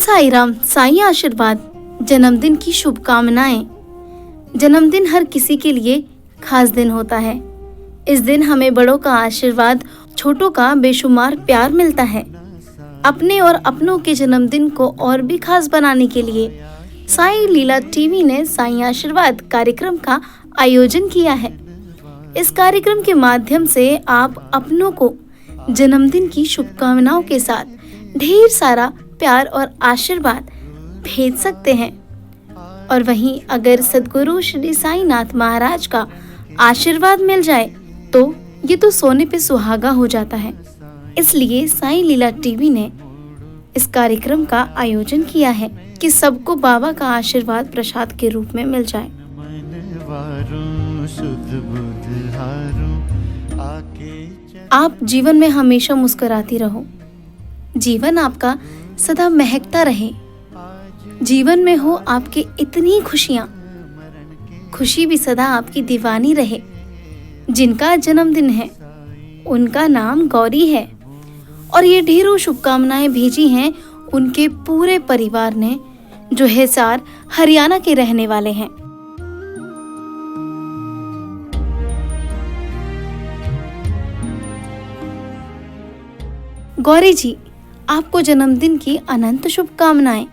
साई राम, साई आशीर्वाद, जन्मदिन की शुभकामनाएं। जन्मदिन हर किसी के लिए खास दिन होता है। इस दिन हमें बड़ों का आशीर्वाद, छोटों का बेशुमार प्यार मिलता है। अपने और अपनों के जन्मदिन को और भी खास बनाने के लिए साई लीला टीवी ने साई आशीर्वाद कार्यक्रम का आयोजन किया है। इस कार्यक्रम के माध्यम से आप अपनों को जन्मदिन की शुभकामनाओं के साथ ढेर सारा प्यार और आशीर्वाद भेज सकते हैं। और वहीं अगर सद्गुरु श्री साईनाथ महाराज का आशीर्वाद मिल जाए तो ये तो सोने पे सुहागा हो जाता है। इसलिए साई लीला टीवी ने इस कार्यक्रम का आयोजन किया है कि सबको बाबा का आशीर्वाद प्रसाद के रूप में मिल जाए। आप जीवन में हमेशा मुस्कुराती रहो, जीवन आपका सदा महकता रहे। जीवन में हो आपके इतनी खुशियां, खुशी भी सदा आपकी दीवानी रहे। जिनका जन्मदिन है उनका नाम गौरी है और ये ढेरों शुभकामनाएं भेजी हैं उनके पूरे परिवार ने, जो हिसार हरियाणा के रहने वाले हैं। गौरी जी, आपको जन्मदिन की अनंत शुभकामनाएं।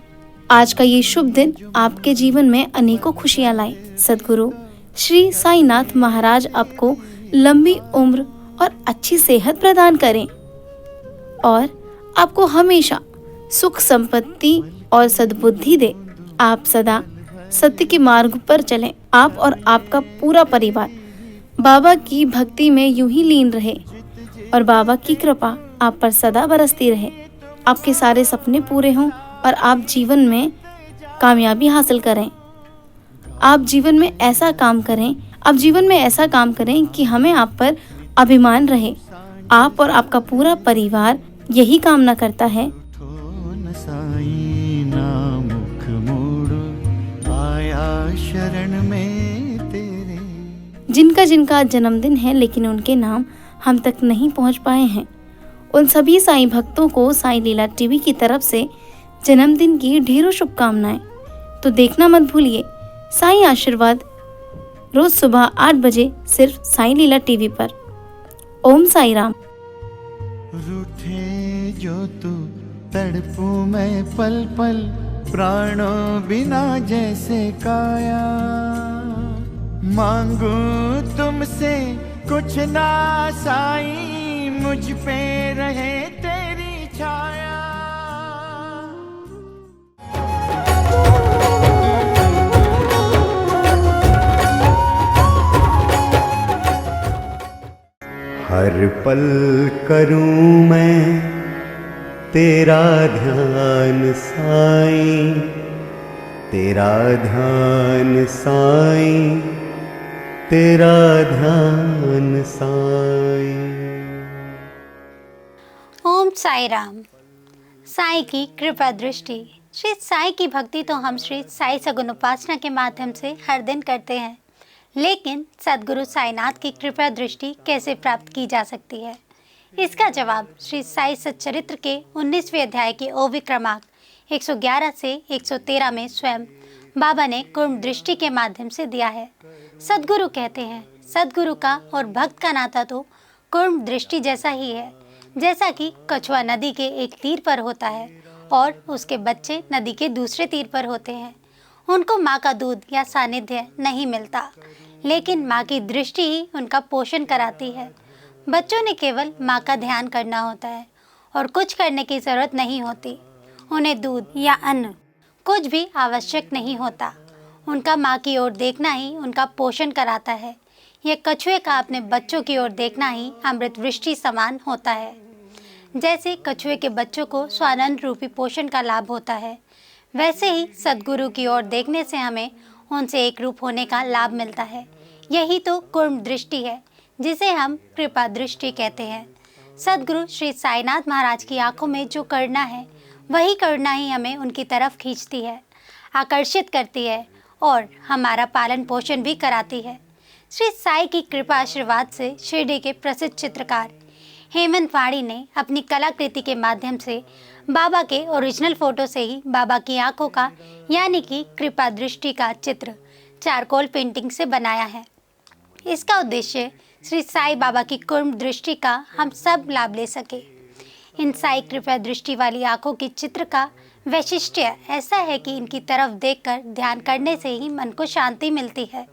आज का ये शुभ दिन आपके जीवन में अनेकों खुशियां लाए। सद्गुरु श्री साईनाथ महाराज आपको लंबी उम्र और अच्छी सेहत प्रदान करें और आपको हमेशा सुख संपत्ति और सद्बुद्धि दे। आप सदा सत्य के मार्ग पर चलें। आप और आपका पूरा परिवार बाबा की भक्ति में यूं ही लीन रहे और बाबा की कृपा आप पर सदा बरसती रहे। आपके सारे सपने पूरे हों और आप जीवन में कामयाबी हासिल करें। आप जीवन में ऐसा काम करें कि हमें आप पर अभिमान रहे। आप और आपका पूरा परिवार यही कामना करता है। जिनका जन्मदिन है लेकिन उनके नाम हम तक नहीं पहुंच पाए हैं, उन सभी साईं भक्तों को साई लीला टीवी की तरफ से जन्मदिन की ढेरों शुभकामनाएं। तो देखना मत भूलिए साईं आशीर्वाद रोज सुबह 8 बजे सिर्फ साई लीला टीवी पर। ओम साई राम। रूठे जो तू तड़पू मैं पल पल, प्राणों बिना जैसे काया। मांगू तुमसे कुछ ना साईं, मुझ पे रहे तेरी छाया। हर पल करूं मैं तेरा ध्यान साईं, तेरा ध्यान साईं, तेरा ध्यान साईं। ओम साई राम। साई की कृपा दृष्टि। श्री साई की भक्ति तो हम श्री साई सगुण उपासना के माध्यम से हर दिन करते हैं, लेकिन सद्गुरु साईनाथ की कृपा दृष्टि कैसे प्राप्त की जा सकती है? इसका जवाब श्री साई सच्चरित्र के 19वें अध्याय के ओवी क्रमांक 111 से 113 में स्वयं बाबा ने कुर्म दृष्टि के माध्यम से दिया है। सद्गुरु कहते हैं, सद्गुरु का और भक्त का नाता तो कुर्म दृष्टि जैसा ही है। जैसा कि कछुआ नदी के एक तीर पर होता है और उसके बच्चे नदी के दूसरे तीर पर होते हैं। उनको माँ का दूध या सानिध्य नहीं मिलता, लेकिन माँ की दृष्टि ही उनका पोषण कराती है। बच्चों ने केवल माँ का ध्यान करना होता है और कुछ करने की जरूरत नहीं होती। उन्हें दूध या अन्न कुछ भी आवश्यक नहीं होता। उनका माँ की ओर देखना ही उनका पोषण कराता है। यह कछुए का अपने बच्चों की ओर देखना ही अमृत वृष्टि समान होता है। जैसे कछुए के बच्चों को स्वानंद रूपी पोषण का लाभ होता है, वैसे ही सद्गुरु की ओर देखने से हमें उनसे एक रूप होने का लाभ मिलता है। यही तो कुर्म दृष्टि है, जिसे हम कृपा दृष्टि कहते हैं। सद्गुरु श्री साईनाथ महाराज की आंखों में जो करुणा है, वही करुणा ही हमें उनकी तरफ खींचती है, आकर्षित करती है और हमारा पालन पोषण भी कराती है। श्री साई की कृपा आशीर्वाद से शिरडी के प्रसिद्ध चित्रकार हेमंत वाणी ने अपनी कलाकृति के माध्यम से बाबा के ओरिजिनल फोटो से ही बाबा की आंखों का यानी कि कृपा दृष्टि का चित्र चारकोल पेंटिंग से बनाया है। इसका उद्देश्य श्री साई बाबा की कुर्म दृष्टि का हम सब लाभ ले सके। इन साई कृपा दृष्टि वाली आंखों की चित्र का वैशिष्ट्य ऐसा है कि इनकी तरफ देखकर ध्यान करने से ही मन को शांति मिलती है।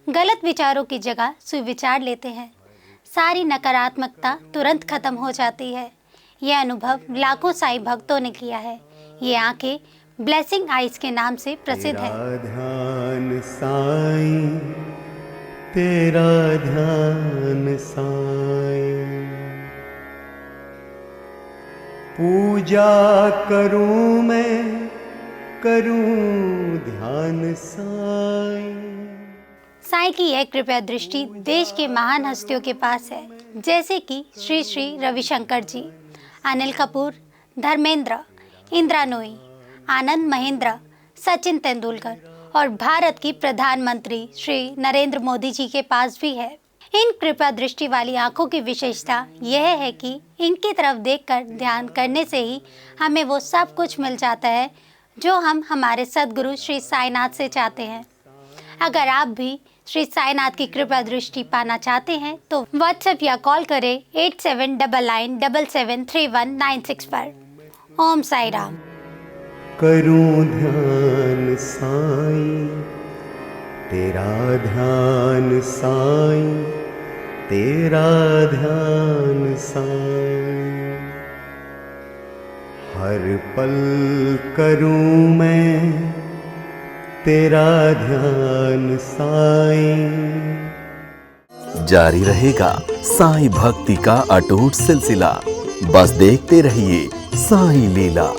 गलत विचारों की जगह सुविचार लेते हैं। सारी नकारात्मकता तुरंत खत्म हो जाती है। यह अनुभव लाखों साई भक्तों ने किया है। ये आंखें ब्लेसिंग आइज के नाम से प्रसिद्ध है। तेरा ध्यान साईं, तेरा ध्यान साईं, पूजा करूं मैं, करूं ध्यान साईं। साईं की यह कृपया दृष्टि देश के महान हस्तियों के पास है, जैसे कि श्री श्री रविशंकर जी, अनिल कपूर, धर्मेंद्र, इंदिरा नूई, आनंद महेंद्र, सचिन तेंदुलकर और भारत की प्रधानमंत्री श्री नरेंद्र मोदी जी के पास भी है। इन कृपा दृष्टि वाली आंखों की विशेषता यह है कि इनकी तरफ देखकर ध्यान करने से ही हमें वो सब कुछ मिल जाता है जो हम हमारे सद्गुरु श्री साईनाथ से चाहते हैं। अगर आप भी श्री साईनाथ की कृपा दृष्टि पाना चाहते हैं तो व्हाट्सएप या कॉल करें 8799773196 पर। ओम साई राम। करूं ध्यान साईं, तेरा ध्यान साईं, तेरा ध्यान साईं, हर पल करूं मैं तेरा ध्यान साईं। जारी रहेगा साईं भक्ति का अटूट सिलसिला। बस देखते रहिए साईं लीला।